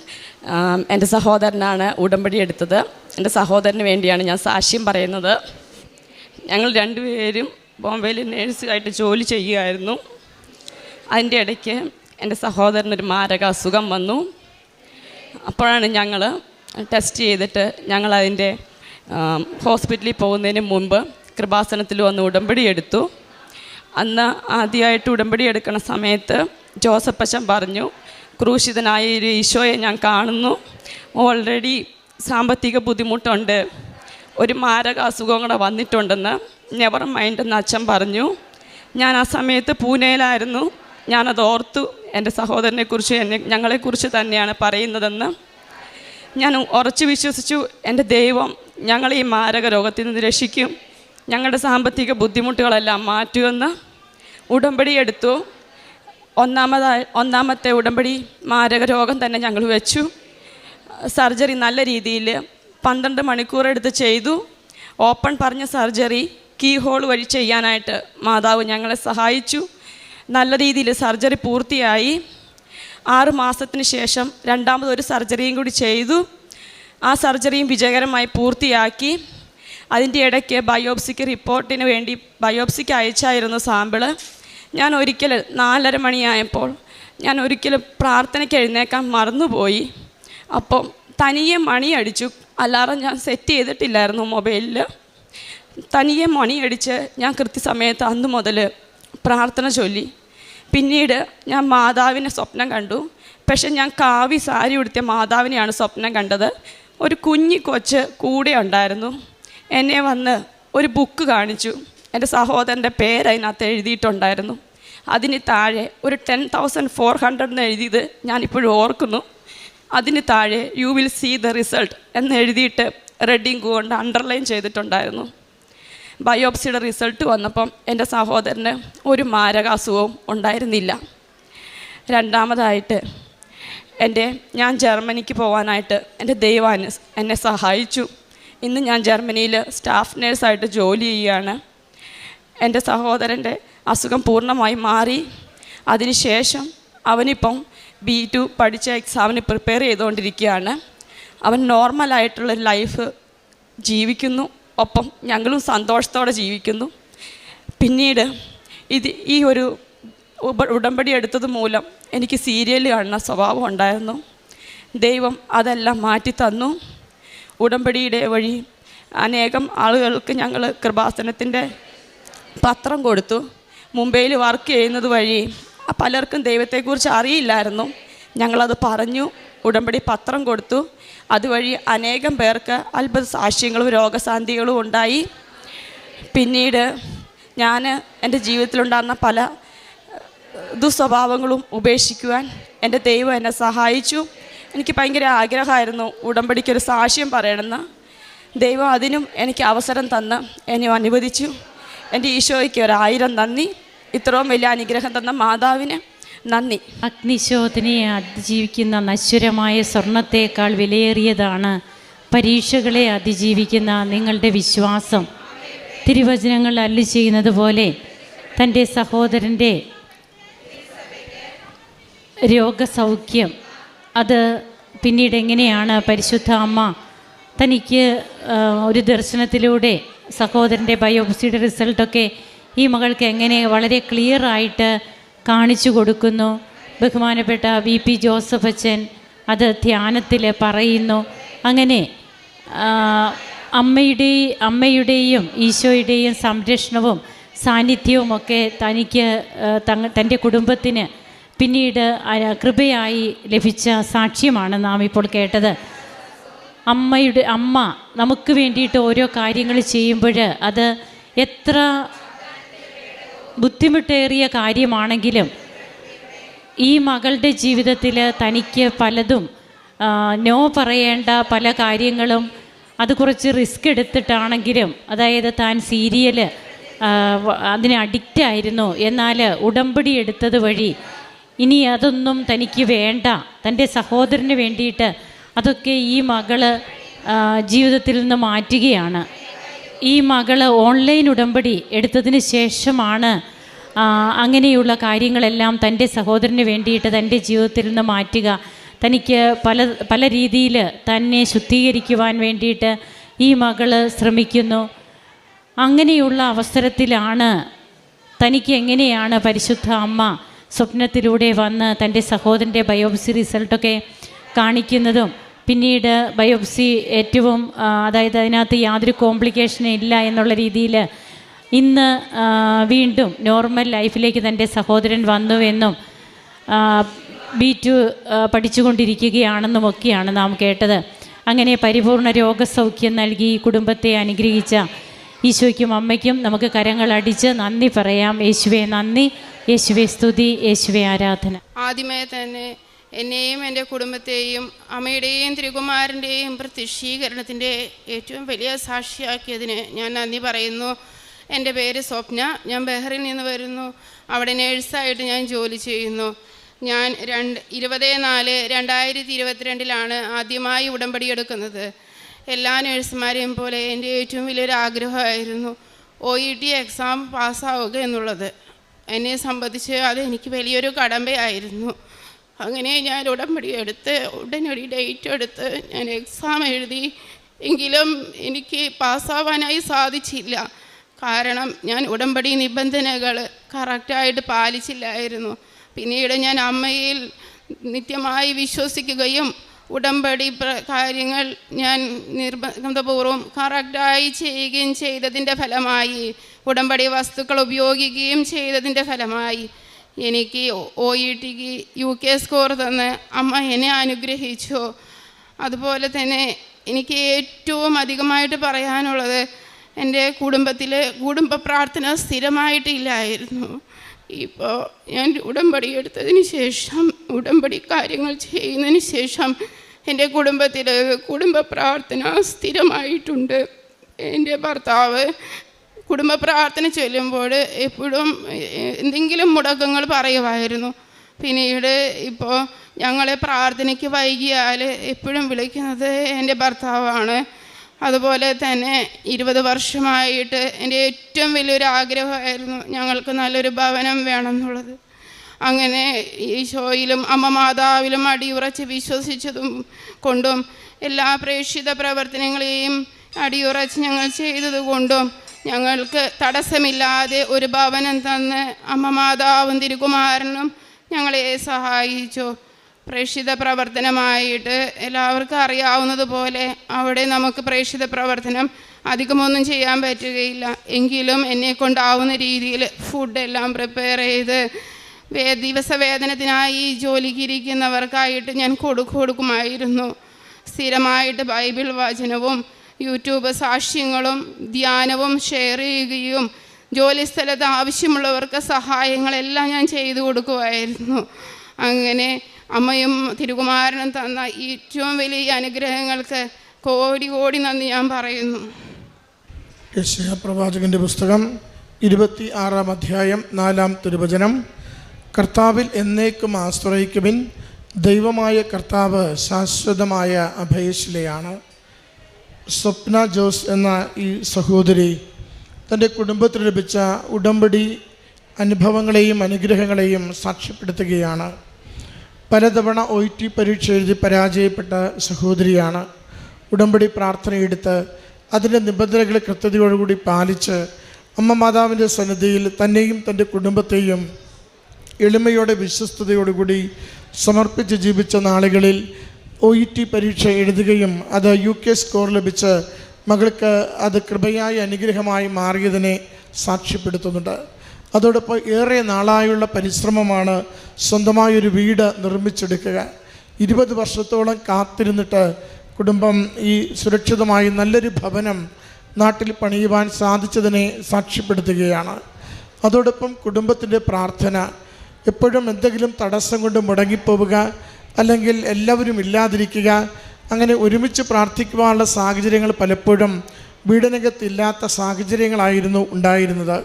എൻ്റെ സഹോദരനാണ് ഉടമ്പടി എടുത്തത്. എൻ്റെ സഹോദരന് വേണ്ടിയാണ് ഞാൻ സാക്ഷ്യം പറയുന്നത്. ഞങ്ങൾ രണ്ടുപേരും ബോംബെയിൽ നേഴ്സായിട്ട് ജോലി ചെയ്യുകയായിരുന്നു. അതിൻ്റെ ഇടയ്ക്ക് എൻ്റെ സഹോദരനൊരു മാരക അസുഖം വന്നു. അപ്പോഴാണ് ഞങ്ങൾ ടെസ്റ്റ് ചെയ്തിട്ട് ഞങ്ങളതിൻ്റെ ഹോസ്പിറ്റലിൽ പോകുന്നതിന് മുമ്പ് കൃപാസനത്തിൽ വന്ന് ഉടമ്പടി എടുത്തു. അന്ന് ആദ്യമായിട്ട് ഉടമ്പടി എടുക്കുന്ന സമയത്ത് ജോസഫ് അച്ഛൻ പറഞ്ഞു, ക്രൂശിതനായ ഒരു ഈശോയെ ഞാൻ കാണുന്നു, ഓൾറെഡി സാമ്പത്തിക ബുദ്ധിമുട്ടുണ്ട്, ഒരു മാരക അസുഖം കൂടെ വന്നിട്ടുണ്ടെന്ന്. നെവർ മൈൻഡ് എന്ന് അച്ഛൻ പറഞ്ഞു. ഞാൻ ആ സമയത്ത് പൂനെയിലായിരുന്നു. ഞാനത് ഓർത്തു, എൻ്റെ സഹോദരനെക്കുറിച്ച് ഞങ്ങളെക്കുറിച്ച് തന്നെയാണ് പറയുന്നതെന്ന് ഞാൻ ഉറച്ചു വിശ്വസിച്ചു. എൻ്റെ ദൈവം ഞങ്ങളെ ഈ മാരക രോഗത്തിൽ നിന്ന് രക്ഷിക്കും, ഞങ്ങളുടെ സാമ്പത്തിക ബുദ്ധിമുട്ടുകളെല്ലാം മാറ്റുമെന്ന് ഉടമ്പടി എടുത്തു. ഒന്നാമത്തെ ഉടമ്പടി മാരക രോഗം തന്നെ ഞങ്ങൾ വെച്ചു. സർജറി നല്ല രീതിയിൽ 12 മണിക്കൂർ എടുത്ത് ചെയ്തു. ഓപ്പൺ പറഞ്ഞ സർജറി കീ ഹോൾ വഴി ചെയ്യാനായിട്ട് മാതാവ് ഞങ്ങളെ സഹായിച്ചു. നല്ല രീതിയിൽ സർജറി പൂർത്തിയായി. 6 മാസത്തിന് ശേഷം രണ്ടാമതൊരു സർജറിയും കൂടി ചെയ്തു. ആ സർജറിയും വിജയകരമായി പൂർത്തിയാക്കി. അതിൻ്റെ ഇടയ്ക്ക് ബയോപ്സിക്ക് റിപ്പോർട്ടിന് വേണ്ടി ബയോപ്സിക്ക് അയച്ചായിരുന്നു സാമ്പിള്. ഞാൻ ഒരിക്കൽ 4:30 മണിയായപ്പോൾ ഞാൻ ഒരിക്കലും പ്രാർത്ഥനയ്ക്ക് എഴുന്നേക്കാൻ മറന്നുപോയി. അപ്പം തനിയെ മണി അടിച്ചു. അലാറം ഞാൻ സെറ്റ് ചെയ്തിട്ടില്ലായിരുന്നു മൊബൈലിൽ. തനിയെ മണി അടിച്ച് ഞാൻ കൃത്യസമയത്ത് അന്ന് മുതൽ പ്രാർത്ഥന ചൊല്ലി. പിന്നീട് ഞാൻ മാതാവിനെ സ്വപ്നം കണ്ടു. പക്ഷെ ഞാൻ കാവി സാരി ഉടുത്തിയ മാതാവിനെയാണ് സ്വപ്നം കണ്ടത്. ഒരു കുഞ്ഞി കൊച്ച് കൂടെ ഉണ്ടായിരുന്നു. എന്നെ വന്ന് ഒരു ബുക്ക് കാണിച്ചു. എൻ്റെ സഹോദരൻ്റെ പേര് അതിനകത്ത് എഴുതിയിട്ടുണ്ടായിരുന്നു. അതിന് താഴെ ഒരു 10,400 എന്ന് എഴുതിയത് ഞാനിപ്പോഴും ഓർക്കുന്നു. അതിന് താഴെ you will see the result എന്ന് എഴുതിയിട്ട് റെഡിങ് കൊണ്ട് അണ്ടർലൈൻ ചെയ്തിട്ടുണ്ടായിരുന്നു. ബയോപ്സിയുടെ റിസൾട്ട് വന്നപ്പം എൻ്റെ സഹോദരന് ഒരു മാരകാസുഖവും ഉണ്ടായിരുന്നില്ല. രണ്ടാമതായിട്ട് ഞാൻ ജർമ്മനിക്ക് പോകാനായിട്ട് എൻ്റെ ദൈവം എന്നെ സഹായിച്ചു. ഇന്ന് ഞാൻ ജർമ്മനിയിൽ സ്റ്റാഫ് നേഴ്സായിട്ട് ജോലി ചെയ്യുകയാണ്. എൻ്റെ സഹോദരൻ്റെ അസുഖം പൂർണ്ണമായി മാറി. അതിനുശേഷം അവനിപ്പം B2 പഠിച്ച എക്സാമിന് പ്രിപ്പയർ ചെയ്തുകൊണ്ടിരിക്കുകയാണ്. അവൻ നോർമലായിട്ടുള്ളൊരു ലൈഫ് ജീവിക്കുന്നു. ഒപ്പം ഞങ്ങളും സന്തോഷത്തോടെ ജീവിക്കുന്നു. പിന്നീട് ഈ ഒരു ഉടമ്പടി എടുത്തത് മൂലം എനിക്ക് സീരിയൽ കാണുന്ന സ്വഭാവം ഉണ്ടായിരുന്നു. ദൈവം അതെല്ലാം മാറ്റി തന്നു. ഉടമ്പടിയുടെ വഴി അനേകം ആളുകൾക്ക് ഞങ്ങൾ കൃപാസനത്തിൻ്റെ പത്രം കൊടുത്തു. മുംബൈയിൽ വർക്ക് ചെയ്യുന്നത് വഴി പലർക്കും ദൈവത്തെക്കുറിച്ച് അറിയില്ലായിരുന്നു. ഞങ്ങളത് പറഞ്ഞു. ഉടമ്പടി പത്രം കൊടുത്തു. അതുവഴി അനേകം പേർക്ക് അത്ഭുത സാക്ഷ്യങ്ങളും രോഗശാന്തികളും ഉണ്ടായി. പിന്നീട് ഞാൻ എൻ്റെ ജീവിതത്തിലുണ്ടായിരുന്ന പല ദുസ്വഭാവങ്ങളും ഉപേക്ഷിക്കുവാൻ എൻ്റെ ദൈവം എന്നെ സഹായിച്ചു. എനിക്ക് ഭയങ്കര ആഗ്രഹമായിരുന്നു ഉടമ്പടിക്കൊരു സാക്ഷ്യം പറയണമെന്ന്. ദൈവം അതിനും എനിക്ക് അവസരം തന്ന് എന്നെ അനുവദിച്ചു. എൻ്റെ ഈശോയ്ക്ക് 1000 നന്ദി. ഇത്രയും വലിയ അനുഗ്രഹം തന്ന മാതാവിന് നന്ദി. അഗ്നിശോധനയെ അതിജീവിക്കുന്ന നശ്വരമായ സ്വർണത്തേക്കാൾ വിലയേറിയതാണ് പരീക്ഷകളെ അതിജീവിക്കുന്ന നിങ്ങളുടെ വിശ്വാസം. തിരുവചനങ്ങൾ അരുളി ചെയ്യുന്നത് പോലെ തൻ്റെ സഹോദരൻ്റെ രോഗസൗഖ്യം അത് പിന്നീട് എങ്ങനെയാണ് പരിശുദ്ധ അമ്മ തനിക്ക് ഒരു ദർശനത്തിലൂടെ സഹോദരൻ്റെ ബയോപ്സിയുടെ റിസൾട്ടൊക്കെ ഈ മകൾക്ക് എങ്ങനെ വളരെ ക്ലിയറായിട്ട് കാണിച്ചു കൊടുക്കുന്നു. ബഹുമാനപ്പെട്ട VP ജോസഫ് അച്ഛൻ അത് ധ്യാനത്തിൽ പറയുന്നു. അങ്ങനെ അമ്മയുടെയും ഈശോയുടെയും സംരക്ഷണവും സാന്നിധ്യവുമൊക്കെ തനിക്ക് തൻ്റെ കുടുംബത്തിന് പിന്നീട് കൃപയായി ലഭിച്ച സാക്ഷ്യമാണ് നാം ഇപ്പോൾ കേട്ടത്. അമ്മ നമുക്ക് വേണ്ടിയിട്ട് ഓരോ കാര്യങ്ങൾ ചെയ്യുമ്പോൾ അത് എത്ര ബുദ്ധിമുട്ടേറിയ കാര്യമാണെങ്കിലും ഈ മകളുടെ ജീവിതത്തിൽ തനിക്ക് പലതും നോ പറയേണ്ട പല കാര്യങ്ങളും അത് കുറച്ച് റിസ്ക് എടുത്തിട്ടാണെങ്കിലും, അതായത് താൻ സീരിയൽ അതിന് അഡിക്റ്റായിരുന്നു, എന്നാൽ ഉടമ്പടി എടുത്തത് വഴി ഇനി അതൊന്നും തനിക്ക് വേണ്ട, തൻ്റെ സഹോദരന് വേണ്ടിയിട്ട് അതൊക്കെ ഈ മകള് ജീവിതത്തിൽ നിന്ന് മാറ്റുകയാണ്. ഈ മകള് ഓൺലൈൻ ഉടമ്പടി എടുത്തതിന് ശേഷമാണ് അങ്ങനെയുള്ള കാര്യങ്ങളെല്ലാം തൻ്റെ സഹോദരന് വേണ്ടിയിട്ട് തൻ്റെ ജീവിതത്തിൽ നിന്ന് മാറ്റുക. തനിക്ക് പല രീതിയിൽ തന്നെ ശുദ്ധീകരിക്കുവാൻ വേണ്ടിയിട്ട് ഈ മകള് ശ്രമിക്കുന്നു. അങ്ങനെയുള്ള അവസരത്തിലാണ് തനിക്ക് എങ്ങനെയാണ് പരിശുദ്ധ അമ്മ സ്വപ്നത്തിലൂടെ വന്ന് തൻ്റെ സഹോദരൻ്റെ ബയോപ്സി റിസൾട്ടൊക്കെ കാണിക്കുന്നതും പിന്നീട് ബയോപ്സി ഏറ്റവും അതായത് അതിനകത്ത് യാതൊരു കോംപ്ലിക്കേഷനും ഇല്ല എന്നുള്ള രീതിയിൽ ഇന്ന് വീണ്ടും നോർമൽ ലൈഫിലേക്ക് തൻ്റെ സഹോദരൻ വന്നുവെന്നും B2 പഠിച്ചുകൊണ്ടിരിക്കുകയാണെന്നുമൊക്കെയാണ് നാം കേട്ടത്. അങ്ങനെ പരിപൂർണ രോഗസൗഖ്യം നൽകി കുടുംബത്തെ അനുഗ്രഹിച്ച ഈശോയ്ക്കും അമ്മയ്ക്കും നമുക്ക് കരങ്ങളടിച്ച് നന്ദി പറയാം. യേശുവേ നന്ദി, യേശുവേ സ്തുതി, യേശുവേ ആരാധന. ആദ്യമേ തന്നെ എന്നെയും എൻ്റെ കുടുംബത്തെയും അമ്മയുടെയും തിരുകുമാരൻ്റെയും പ്രത്യക്ഷീകരണത്തിൻ്റെ ഏറ്റവും വലിയ സാക്ഷിയാക്കിയതിന് ഞാൻ നന്ദി പറയുന്നു. എൻ്റെ പേര് സ്വപ്ന. ഞാൻ ബഹ്റിൽ നിന്ന് വരുന്നു. അവിടെ നേഴ്സായിട്ട് ഞാൻ ജോലി ചെയ്യുന്നു. ഞാൻ 20/4/2022 ആദ്യമായി ഉടമ്പടി എടുക്കുന്നത്. എല്ലാ നേഴ്സുമാരെയും പോലെ എൻ്റെ ഏറ്റവും വലിയൊരു ആഗ്രഹമായിരുന്നു OET എക്സാം പാസ്സാവുക എന്നുള്ളത്. എന്നെ സംബന്ധിച്ച് അത് എനിക്ക് വലിയൊരു കടമ്പയായിരുന്നു. അങ്ങനെ ഞാൻ ഉടമ്പടി എടുത്ത് ഉടനടി ഡേറ്റ് എടുത്ത് ഞാൻ എക്സാം എഴുതി. എങ്കിലും എനിക്ക് പാസ്സാവാനായി സാധിച്ചില്ല. കാരണം ഞാൻ ഉടമ്പടി നിബന്ധനകൾ കറക്റ്റായിട്ട് പാലിച്ചില്ലായിരുന്നു. പിന്നീട് ഞാൻ അമ്മയിൽ നിത്യമായി വിശ്വസിക്കുകയും ഉടമ്പടി കാര്യങ്ങൾ ഞാൻ നിർബന്ധപൂർവ്വം കറക്റ്റായി ചെയ്യുകയും ചെയ്തതിൻ്റെ ഫലമായി, ഉടമ്പടി വസ്തുക്കൾ ഉപയോഗിക്കുകയും ചെയ്തതിൻ്റെ ഫലമായി എനിക്ക് OETക്ക് UK സ്കോർ തന്ന് അമ്മ എന്നെ അനുഗ്രഹിച്ചു. അതുപോലെ തന്നെ എനിക്ക് ഏറ്റവും അധികമായിട്ട് പറയാനുള്ളത് എൻ്റെ കുടുംബത്തിൽ കുടുംബ പ്രാർത്ഥന സ്ഥിരമായിട്ടില്ലായിരുന്നു. ഇപ്പോൾ ഞാൻ ഉടമ്പടി എടുത്തതിന് ശേഷം, ഉടമ്പടി കാര്യങ്ങൾ ചെയ്യുന്നതിന് ശേഷം എൻ്റെ കുടുംബത്തിൽ കുടുംബ പ്രാർത്ഥന സ്ഥിരമായിട്ടുണ്ട്. എൻ്റെ ഭർത്താവ് കുടുംബ പ്രാർത്ഥന ചൊല്ലുമ്പോൾ എപ്പോഴും എന്തെങ്കിലും മുടക്കങ്ങൾ പറയുമായിരുന്നു. പിന്നീട് ഇപ്പോൾ ഞങ്ങളെ പ്രാർത്ഥനയ്ക്ക് വൈകിയാൽ എപ്പോഴും വിളിക്കുന്നത് എൻ്റെ ഭർത്താവാണ്. അതുപോലെ തന്നെ 20 വർഷമായിട്ട് എൻ്റെ ഏറ്റവും വലിയൊരു ആഗ്രഹമായിരുന്നു ഞങ്ങൾക്ക് നല്ലൊരു ഭവനം വേണമെന്നുള്ളത്. അങ്ങനെ ഈശോയിലും അമ്മ മാതാവിലും അടിയുറച്ച് വിശ്വസിച്ചതും കൊണ്ടും എല്ലാ പ്രേക്ഷിത പ്രവർത്തനങ്ങളെയും അടിയുറച്ച് ഞങ്ങൾ ചെയ്തതുകൊണ്ടും ഞങ്ങൾക്ക് തടസ്സമില്ലാതെ ഒരു ഭവനം തന്ന് അമ്മ മാതാവും തിരുകുമാരനും ഞങ്ങളെ സഹായിച്ചു. പ്രേക്ഷിത പ്രവർത്തനമായിട്ട് എല്ലാവർക്കും അറിയാവുന്നതുപോലെ അവിടെ നമുക്ക് പ്രേക്ഷിത പ്രവർത്തനം അധികമൊന്നും ചെയ്യാൻ പറ്റുകയില്ല. എങ്കിലും എന്നെ കൊണ്ടാവുന്ന രീതിയിൽ ഫുഡെല്ലാം പ്രിപ്പയർ ചെയ്ത് ദിവസവേതനത്തിനായി ജോലിക്ക് ഇരിക്കുന്നവർക്കായിട്ട് ഞാൻ കൊടുക്കുമായിരുന്നു. സ്ഥിരമായിട്ട് ബൈബിൾ വചനവും യൂട്യൂബ് സാക്ഷ്യങ്ങളും ധ്യാനവും ഷെയർ ചെയ്യുകയും ജോലിസ്ഥലത്ത് ആവശ്യമുള്ളവർക്ക് സഹായങ്ങളെല്ലാം ഞാൻ ചെയ്തു കൊടുക്കുമായിരുന്നു. അങ്ങനെ അമ്മയും തിരുകുമാരനും തന്ന ഏറ്റവും വലിയ അനുഗ്രഹങ്ങൾക്ക് കോടി കോടി നന്ദി ഞാൻ പറയുന്നു. യെശയ്യാ പ്രവാചകൻ്റെ പുസ്തകം 26-ാം അധ്യായം 4-ാം തിരുവചനം. കർത്താവിൽ എന്നേക്കും ആശ്രയിക്കുവിൻ, ദൈവമായ കർത്താവ് ശാശ്വതമായ അഭയശിലയാണ്. സ്വപ്ന ജോസ് എന്ന ഈ സഹോദരി തൻ്റെ കുടുംബത്തിൽ ലഭിച്ച ഉടമ്പടി അനുഭവങ്ങളെയും അനുഗ്രഹങ്ങളെയും സാക്ഷ്യപ്പെടുത്തുകയാണ്. പലതവണ OIT പരീക്ഷ എഴുതി പരാജയപ്പെട്ട സഹോദരിയാണ്. ഉടമ്പടി പ്രാർത്ഥനയെടുത്ത് അതിൻ്റെ നിബന്ധനകൾ കൃത്യതയോടുകൂടി പാലിച്ച് അമ്മ മാതാവിൻ്റെ സന്നിധിയിൽ തന്നെയും തൻ്റെ കുടുംബത്തെയും എളിമയോടെ വിശ്വസ്തയോടുകൂടി സമർപ്പിച്ച് ജീവിച്ച നാളുകളിൽ OIT പരീക്ഷ എഴുതുകയും അത് UK സ്കോർ ലഭിച്ച് മകൾക്ക് അത് കൃപയായ അനുഗ്രഹമായി മാറിയതിനെ സാക്ഷ്യപ്പെടുത്തുന്നുണ്ട്. അതോടൊപ്പം ഏറെ നാളായുള്ള പരിശ്രമമാണ് സ്വന്തമായൊരു വീട് നിർമ്മിച്ചെടുക്കുക. 20 വർഷത്തോളം കാത്തിരുന്നിട്ട് കുടുംബം ഈ സുരക്ഷിതമായി നല്ലൊരു ഭവനം നാട്ടിൽ പണിയുവാൻ സാധിച്ചതിനെ സാക്ഷ്യപ്പെടുത്തുകയാണ്. അതോടൊപ്പം കുടുംബത്തിൻ്റെ പ്രാർത്ഥന എപ്പോഴും എന്തെങ്കിലും തടസ്സം കൊണ്ട് മുടങ്ങിപ്പോവുക, അല്ലെങ്കിൽ എല്ലാവരും ഇല്ലാതിരിക്കുക, അങ്ങനെ ഒരുമിച്ച് പ്രാർത്ഥിക്കുവാനുള്ള സാഹചര്യങ്ങൾ പലപ്പോഴും വീടിനകത്തില്ലാത്ത സാഹചര്യങ്ങളായിരുന്നു ഉണ്ടായിരുന്നത്.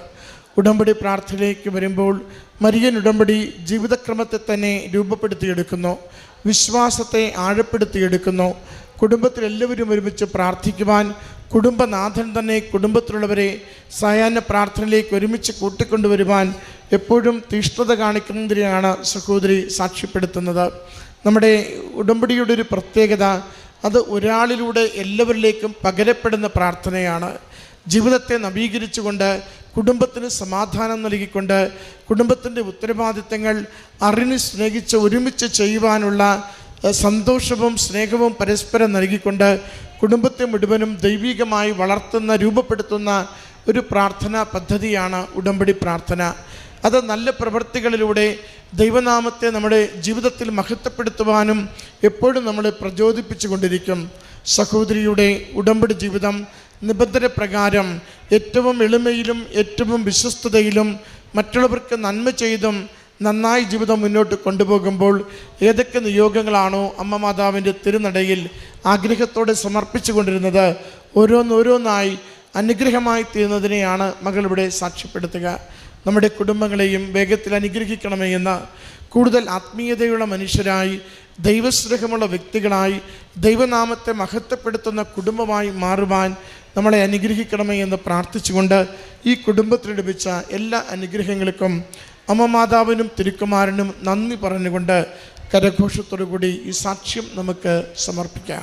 ഉടമ്പടി പ്രാർത്ഥനയിലേക്ക് വരുമ്പോൾ മരിയൻ ഉടമ്പടി ജീവിതക്രമത്തെ തന്നെ രൂപപ്പെടുത്തിയെടുക്കുന്നു, വിശ്വാസത്തെ ആഴപ്പെടുത്തിയെടുക്കുന്നു. കുടുംബത്തിൽ എല്ലാവരും ഒരുമിച്ച് പ്രാർത്ഥിക്കുവാൻ കുടുംബനാഥൻ തന്നെ കുടുംബത്തിലുള്ളവരെ സായാഹ്ന പ്രാർത്ഥനയിലേക്ക് ഒരുമിച്ച് കൂട്ടിക്കൊണ്ടുവരുവാൻ എപ്പോഴും തീഷ്ണത കാണിക്കുന്നതിനെയാണ് സഹോദരി സാക്ഷ്യപ്പെടുത്തുന്നത്. നമ്മുടെ ഉടമ്പടിയുടെ ഒരു പ്രത്യേകത, അത് ഒരാളിലൂടെ എല്ലാവരിലേക്കും പകരപ്പെടുന്ന പ്രാർത്ഥനയാണ്. ജീവിതത്തെ നവീകരിച്ചുകൊണ്ട് കുടുംബത്തിന് സമാധാനം നൽകിക്കൊണ്ട് കുടുംബത്തിൻ്റെ ഉത്തരവാദിത്തങ്ങൾ അറിഞ്ഞ് സ്നേഹിച്ച് ഒരുമിച്ച് ചെയ്യുവാനുള്ള സന്തോഷവും സ്നേഹവും പരസ്പരം നൽകിക്കൊണ്ട് കുടുംബത്തെ മുഴുവനും ദൈവികമായി വളർത്തുന്ന രൂപപ്പെടുത്തുന്ന ഒരു പ്രാർത്ഥനാ പദ്ധതിയാണ് ഉടമ്പടി പ്രാർത്ഥന. അത് നല്ല പ്രവൃത്തികളിലൂടെ ദൈവനാമത്തെ നമ്മുടെ ജീവിതത്തിൽ മഹത്വപ്പെടുത്തുവാനും എപ്പോഴും നമ്മളെ പ്രചോദിപ്പിച്ചു കൊണ്ടിരിക്കും. സഹോദരിയുടെ ഉടമ്പടി ജീവിതം നിബന്ധന പ്രകാരം ഏറ്റവും എളിമയിലും ഏറ്റവും വിശ്വസ്തതയിലും മറ്റുള്ളവർക്ക് നന്മ ചെയ്തും നന്നായി ജീവിതം മുന്നോട്ട് കൊണ്ടുപോകുമ്പോൾ ഏതൊക്കെ നിയോഗങ്ങളാണോ അമ്മ മാതാവിൻ്റെ തിരുനടയിൽ ആഗ്രഹത്തോടെ സമർപ്പിച്ചു കൊണ്ടിരുന്നത് ഓരോന്നോരോന്നായി അനുഗ്രഹമായി തീരുന്നതിനെയാണ് മകളിവിടെ സാക്ഷ്യപ്പെടുത്തുക. നമ്മുടെ കുടുംബങ്ങളെയും വേഗത്തിൽ അനുഗ്രഹിക്കണമേ എന്ന് കൂടുതൽ ആത്മീയതയുള്ള മനുഷ്യരായി ദൈവസ്നേഹമുള്ള വ്യക്തികളായി ദൈവനാമത്തെ മഹത്വപ്പെടുത്തുന്ന കുടുംബമായി മാറുവാൻ നമ്മളെ അനുഗ്രഹിക്കണമേ എന്ന് പ്രാർത്ഥിച്ചുകൊണ്ട് ഈ കുടുംബത്തിൽ ലഭിച്ച എല്ലാ അനുഗ്രഹങ്ങൾക്കും അമ്മ മാതാവിനും തിരുക്കുമാരനും നന്ദി പറഞ്ഞുകൊണ്ട് കരഘോഷത്തോടു കൂടി ഈ സാക്ഷ്യം നമുക്ക് സമർപ്പിക്കാം.